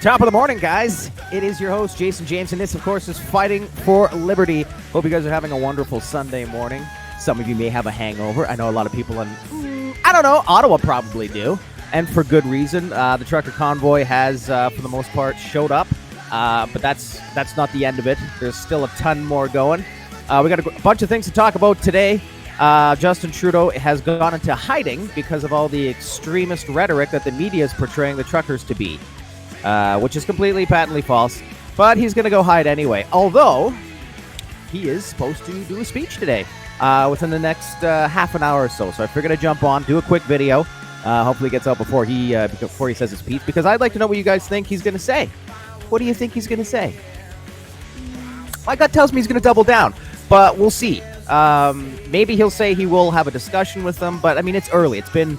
Top of the morning, guys. It is your host, Jason James, and this, of course, is Fighting for Liberty. Hope you guys are having a wonderful Sunday morning. Some of you may have a hangover. I know a lot of people in, Ottawa probably do, and for good reason. The trucker convoy has, for the most part, showed up, but that's not the end of it. There's still a ton more going. We got a bunch of things to talk about today. Justin Trudeau has gone into hiding because of all the extremist rhetoric that the media is portraying the truckers to be. Which is completely patently false, but he's going to go hide anyway. Although, he is supposed to do a speech today within the next half an hour or so. So I figured I'd jump on, do a quick video. Hopefully it gets out before he says his speech, because I'd like to know what you guys think he's going to say. What do you think he's going to say? My gut tells me he's going to double down, but we'll see. Maybe he'll say he will have a discussion with them, but I mean, it's early. It's been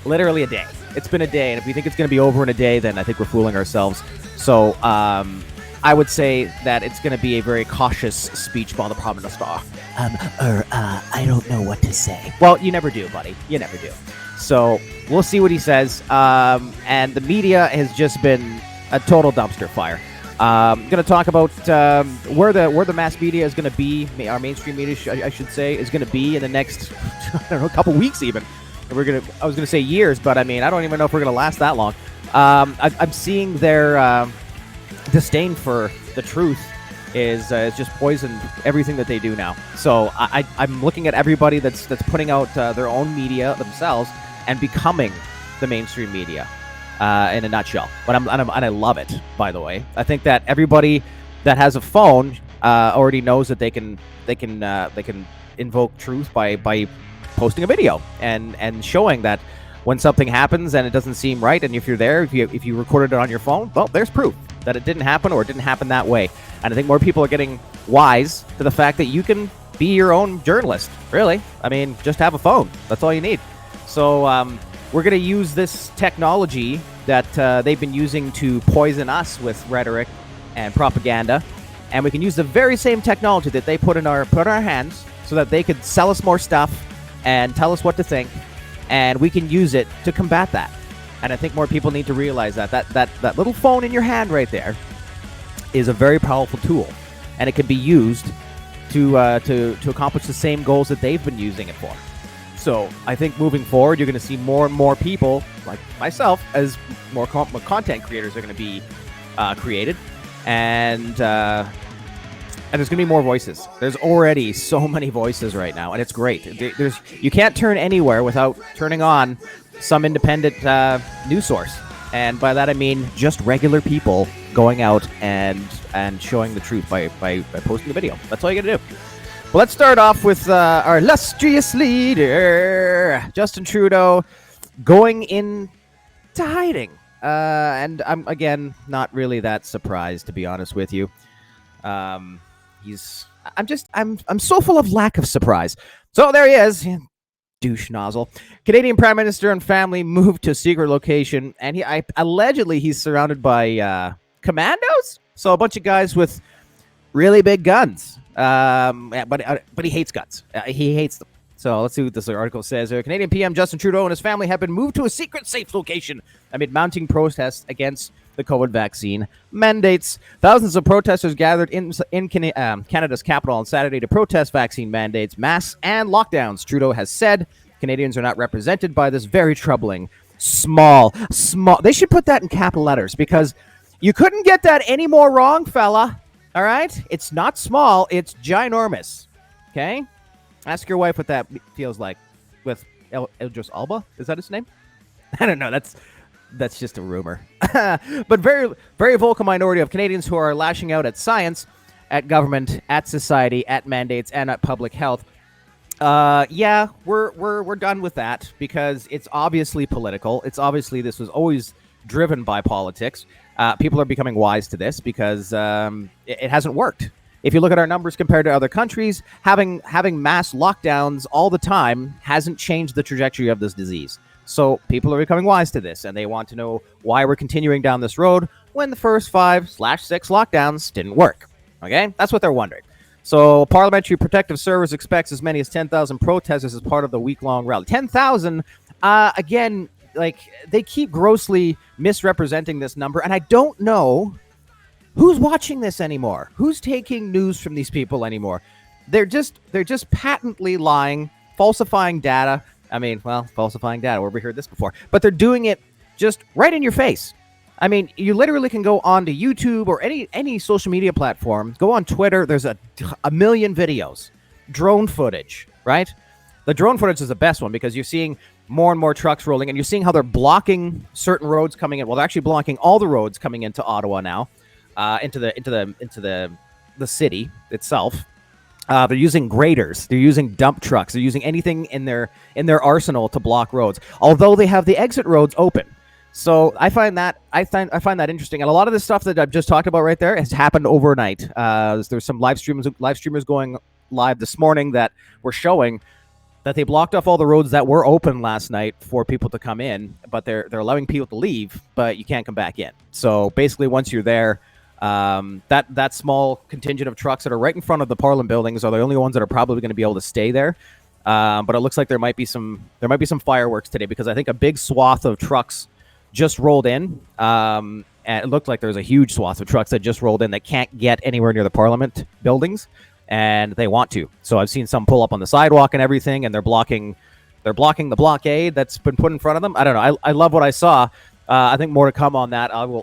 literally a day. It's been a day, and if we think it's going to be over in a day, then I think we're fooling ourselves. So I would say that it's going to be a very cautious speech by the Prime Minister. I don't know what to say. Well, you never do, buddy. You never do. So we'll see what he says. And the media has just been a total dumpster fire. I'm going to talk about where the mass media is going to be, our mainstream media, I should say, is going to be in the next, a couple weeks even. I was gonna say years, but I mean, I don't even know if we're gonna last that long. I'm seeing their disdain for the truth is just poisoned everything that they do now. So I'm looking at everybody that's putting out their own media themselves and becoming the mainstream media in a nutshell. And I love it. By the way, I think that everybody that has a phone already knows that they can invoke truth by posting a video and showing that when something happens and it doesn't seem right, and if you're there, if you recorded it on your phone, well, there's proof that it didn't happen or it didn't happen that way. And I think more people are getting wise to the fact that you can be your own journalist. Really, I mean, just have a phone. That's all you need. So we're going to use this technology that they've been using to poison us with rhetoric and propaganda, and we can use the very same technology that they put in our hands so that they could sell us more stuff and tell us what to think, and we can use it to combat that. And I think more people need to realize that little phone in your hand right there is a very powerful tool, and it can be used to accomplish the same goals that they've been using it for. So I think moving forward, you're going to see more and more people like myself, as more content creators are going to be created, and there's going to be more voices. There's already so many voices right now, and it's great. You can't turn anywhere without turning on some independent news source. And by that I mean just regular people going out and showing the truth by posting a video. That's all you got to do. Well, let's start off with our illustrious leader, Justin Trudeau, going into hiding. And I'm, again, not really that surprised, to be honest with you. I'm so full of lack of surprise. So there he is, douche nozzle. Canadian Prime Minister and family moved to a secret location, and allegedly he's surrounded by commandos. So a bunch of guys with really big guns. But he hates guns. He hates them. So let's see what this article says. Canadian PM Justin Trudeau and his family have been moved to a secret safe location amid mounting protests against the COVID vaccine mandates. Thousands of protesters gathered in Canada's capital on Saturday to protest vaccine mandates, masks, and lockdowns. Trudeau has said Canadians are not represented by this very troubling small. They should put that in capital letters, because you couldn't get that any more wrong, fella. All right? It's not small. It's ginormous. Okay? Ask your wife what that feels like with Idris Elba. Is that his name? I don't know. That's just a rumor. But very, very vocal minority of Canadians who are lashing out at science, at government, at society, at mandates, and at public health. Yeah, we're done with that, because it's obviously political. It's obviously, this was always driven by politics. People are becoming wise to this because it hasn't worked. If you look at our numbers compared to other countries, having mass lockdowns all the time hasn't changed the trajectory of this disease. So people are becoming wise to this, and they want to know why we're continuing down this road when the first 5/6 lockdowns didn't work. Okay? That's what they're wondering. So Parliamentary Protective Service expects as many as 10,000 protesters as part of the week-long rally. 10,000, again, they keep grossly misrepresenting this number, and I don't know who's watching this anymore. Who's taking news from these people anymore? They're just patently lying, falsifying data. I mean, well, falsifying data. Where we heard this before, but they're doing it just right in your face. I mean, you literally can go onto YouTube or any social media platform. Go on Twitter. There's a million videos, drone footage, right? The drone footage is the best one because you're seeing more and more trucks rolling, and you're seeing how they're blocking certain roads coming in. Well, they're actually blocking all the roads coming into Ottawa now, into the city itself. They're using graders. They're using dump trucks. They're using anything in their arsenal to block roads, although they have the exit roads open. So I find that interesting, and a lot of this stuff that I've just talked about right there has happened overnight. There's some live streamers going live this morning that were showing that they blocked off all the roads that were open last night for people to come in, but they're allowing people to leave, but you can't come back in. So basically, once you're there, that small contingent of trucks that are right in front of the Parliament buildings are the only ones that are probably going to be able to stay there. But it looks like there might be some fireworks today, because I think a big swath of trucks just rolled in, and it looked like there's a huge swath of trucks that just rolled in that can't get anywhere near the Parliament buildings, and they want to. So I've seen some pull up on the sidewalk and everything, and they're blocking the blockade that's been put in front of them. I don't know. I love what I saw. I think more to come on that. I will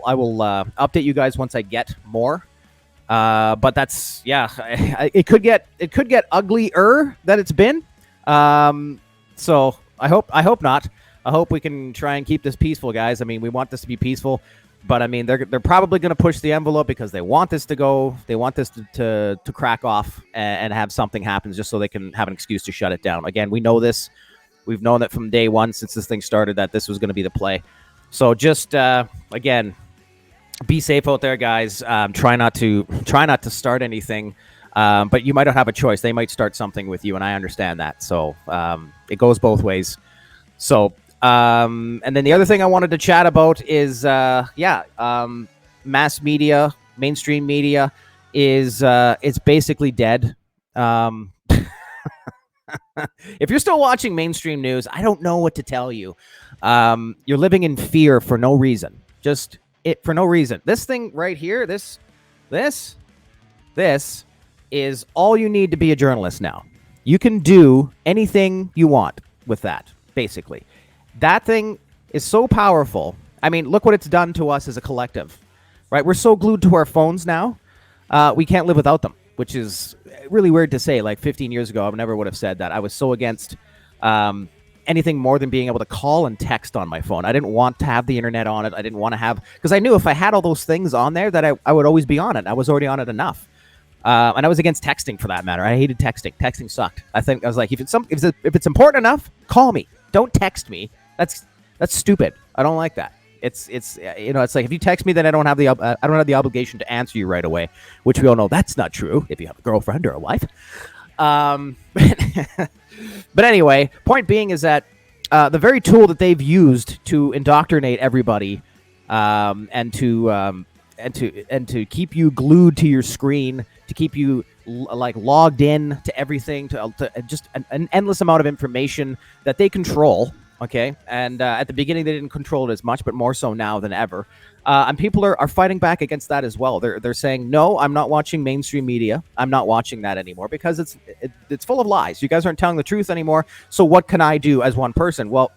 update you guys once I get more. But that's, yeah, it could get uglier than it's been. So I hope not. I hope we can try and keep this peaceful, guys. I mean, we want this to be peaceful, but I mean, they're probably going to push the envelope because they want this to go. They want this to crack off and have something happen, just so they can have an excuse to shut it down. Again, we know this. We've known that from day one since this thing started, that this was going to be the play. So just again, be safe out there, guys. Try not to start anything, but you might not have a choice. They might start something with you, and I understand that. So it goes both ways. So. And then the other thing I wanted to chat about is, mass media, mainstream media is it's basically dead. If you're still watching mainstream news, I don't know what to tell you. You're living in fear for no reason. For no reason. This thing right here, this is all you need to be a journalist now. You can do anything you want with that, basically. That thing is so powerful. I mean, look what it's done to us as a collective, right? We're so glued to our phones now, we can't live without them, which is really weird to say. Like 15 years ago, I never would have said that. I was so against anything more than being able to call and text on my phone. I didn't want to have the internet on it. I didn't want to have, because I knew if I had all those things on there that I would always be on it. I was already on it enough. And I was against texting for that matter. I hated texting. Texting sucked. I was like, if it's important enough, call me. Don't text me. That's stupid. I don't like that. It's like if you text me, then I don't have the obligation to answer you right away, which we all know that's not true if you have a girlfriend or a wife. But anyway, point being is that the very tool that they've used to indoctrinate everybody, and to keep you glued to your screen, to keep you logged in to everything, to just an endless amount of information that they control. Okay, and at the beginning they didn't control it as much, but more so now than ever. And people are fighting back against that as well. They're saying, no, I'm not watching mainstream media. I'm not watching that anymore because it's full of lies. You guys aren't telling the truth anymore. So what can I do as one person? Well,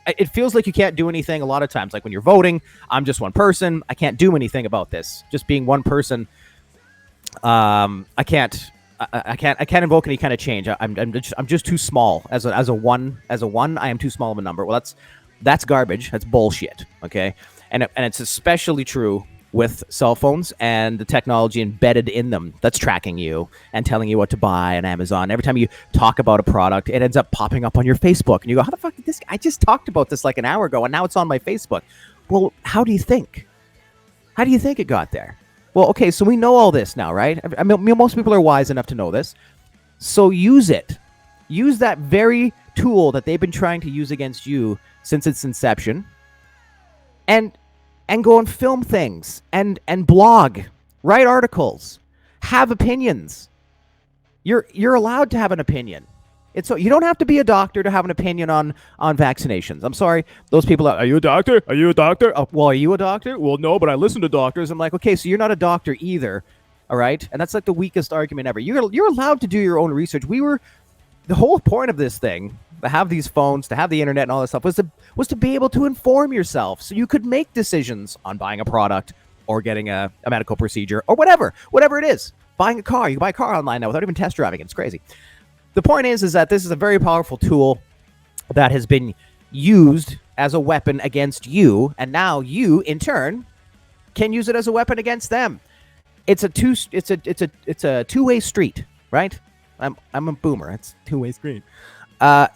it feels like you can't do anything a lot of times. Like when you're voting, I'm just one person. I can't do anything about this. Just being one person, I can't invoke any kind of change. I'm just too small as a one. I am too small of a number. Well, that's garbage. That's bullshit. Okay, and it's especially true with cell phones and the technology embedded in them that's tracking you and telling you what to buy on Amazon. Every time you talk about a product, it ends up popping up on your Facebook, and you go, "How the fuck did this? I just talked about this like an hour ago, and now it's on my Facebook." Well, how do you think? How do you think it got there? Well, okay, so we know all this now, right? I mean, most people are wise enough to know this. So use it. Use that very tool that they've been trying to use against you since its inception, and go and film things and blog, write articles, have opinions. You're allowed to have an opinion. It's so you don't have to be a doctor to have an opinion on vaccinations. I'm sorry, those people are you a doctor? Are you a doctor? Oh, well, are you a doctor? Well, no, but I listen to doctors. I'm like, okay, so you're not a doctor either, all right? And that's like the weakest argument ever. You're allowed to do your own research. The whole point of this thing, to have these phones, to have the internet and all this stuff, was to be able to inform yourself, so you could make decisions on buying a product or getting a medical procedure or whatever it is. Buying a car, you can buy a car online now without even test driving it. It's crazy. The point is that this is a very powerful tool that has been used as a weapon against you, and now you, in turn, can use it as a weapon against them. It's a two-way street, right? I'm a boomer. It's two-way street.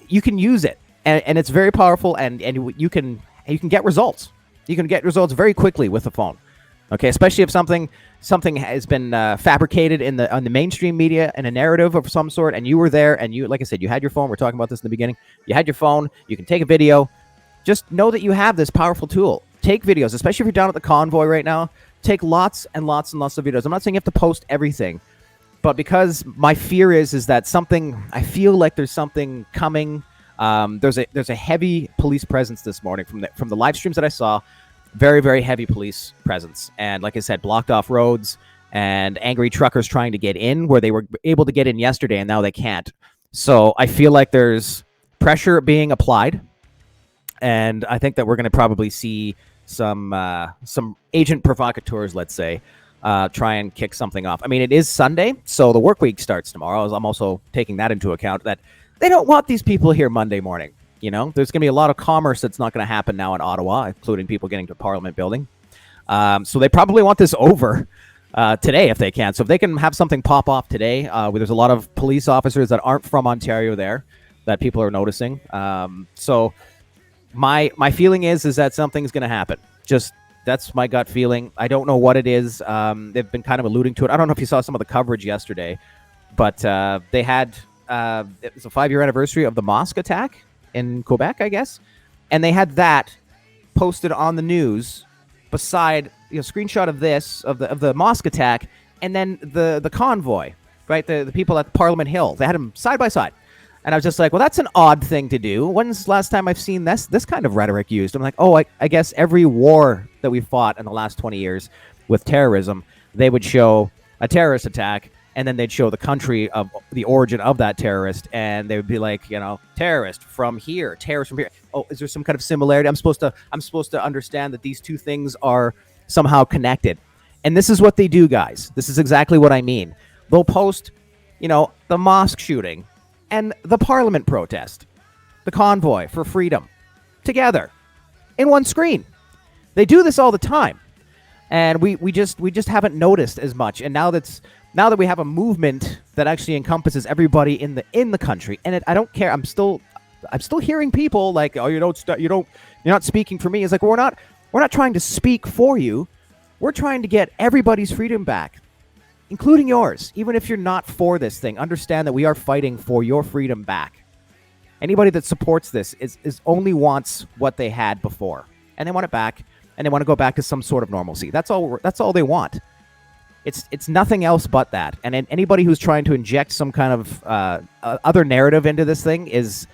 You can use it, and it's very powerful, and you can get results. You can get results very quickly with the phone. Okay, especially if something has been fabricated on the mainstream media in a narrative of some sort, and you were there, and you, like I said, you had your phone. We're talking about this in the beginning. You had your phone. You can take a video. Just know that you have this powerful tool. Take videos, especially if you're down at the convoy right now. Take lots and lots and lots of videos. I'm not saying you have to post everything, but because my fear is that I feel like there's something coming. There's a heavy police presence this morning from the live streams that I saw. Very, very heavy police presence. And like I said, blocked off roads and angry truckers trying to get in where they were able to get in yesterday and now they can't. So I feel like there's pressure being applied. And I think that we're going to probably see some agent provocateurs, let's say, try and kick something off. I mean, it is Sunday, so the work week starts tomorrow. I'm also taking that into account, that they don't want these people here Monday morning. You know, there's going to be a lot of commerce that's not going to happen now in Ottawa, including people getting to Parliament building. So they probably want this over today if they can. So if they can have something pop off today, where there's a lot of police officers that aren't from Ontario there that people are noticing. So my feeling is that something's going to happen. Just that's my gut feeling. I don't know what it is. They've been kind of alluding to it. I don't know if you saw some of the coverage yesterday, but they had it was a 5-year anniversary of the mosque attack in Quebec, I guess, and they had that posted on the news beside screenshot of this of the mosque attack, and then the convoy, right? The people at Parliament Hill. They had them side by side, and I was just like, well, that's an odd thing to do. When's the last time I've seen this kind of rhetoric used? I'm like, oh, I guess every war that we fought in the last 20 years with terrorism, they would show a terrorist attack, and then they'd show the country of the origin of that terrorist, and they would be like, terrorist from here, terrorist from here. Oh, is there some kind of similarity? I'm supposed to understand that these two things are somehow connected. And this is what they do, guys. This is exactly what I mean. They'll post, the mosque shooting and the Parliament protest, the convoy for freedom, together in one screen. They do this all the time, and we just haven't noticed as much. And now that we have a movement that actually encompasses everybody in the country, and I don't care. I'm still hearing people like, oh, you're not speaking for me. It's like, we're not trying to speak for you. We're trying to get everybody's freedom back, including yours. Even if you're not for this thing, understand that we are fighting for your freedom back. Anybody that supports this is only wants what they had before, and they want it back, and they want to go back to some sort of normalcy. That's all they want. It's nothing else but that. And anybody who's trying to inject some kind of other narrative into this thing is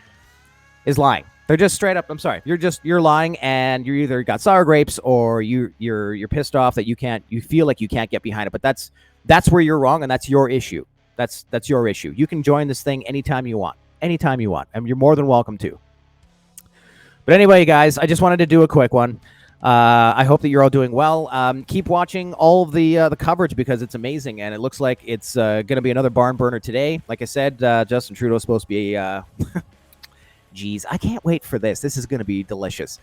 lying. They're just straight up. I'm sorry. You're lying, and you either got sour grapes or you're pissed off that you feel like you can't get behind it. But that's where you're wrong, and that's your issue. That's your issue. You can join this thing anytime you want, and you're more than welcome to. But anyway, guys, I just wanted to do a quick one. I hope that you're all doing well. Keep watching all of the coverage because it's amazing, and it looks like it's going to be another barn burner today. Like I said, Justin Trudeau's supposed to be. Geez, I can't wait for this. This is going to be delicious.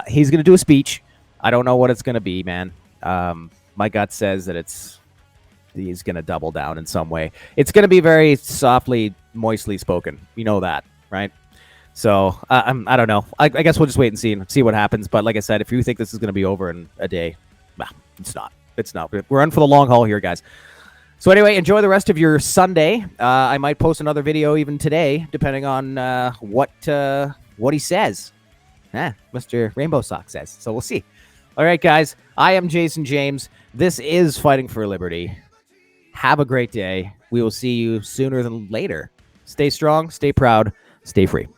He's going to do a speech. I don't know what it's going to be, man. My gut says that he's going to double down in some way. It's going to be very softly, moistly spoken. You know that, right? So I don't know. I guess we'll just wait and see what happens. But like I said, if you think this is going to be over in a day, well, it's not. It's not. We're in for the long haul here, guys. So anyway, enjoy the rest of your Sunday. I might post another video even today, depending on what he says. Mr. Rainbow Sock says. So we'll see. All right, guys. I am Jason James. This is Fighting for Liberty. Have a great day. We will see you sooner than later. Stay strong, stay proud, stay free.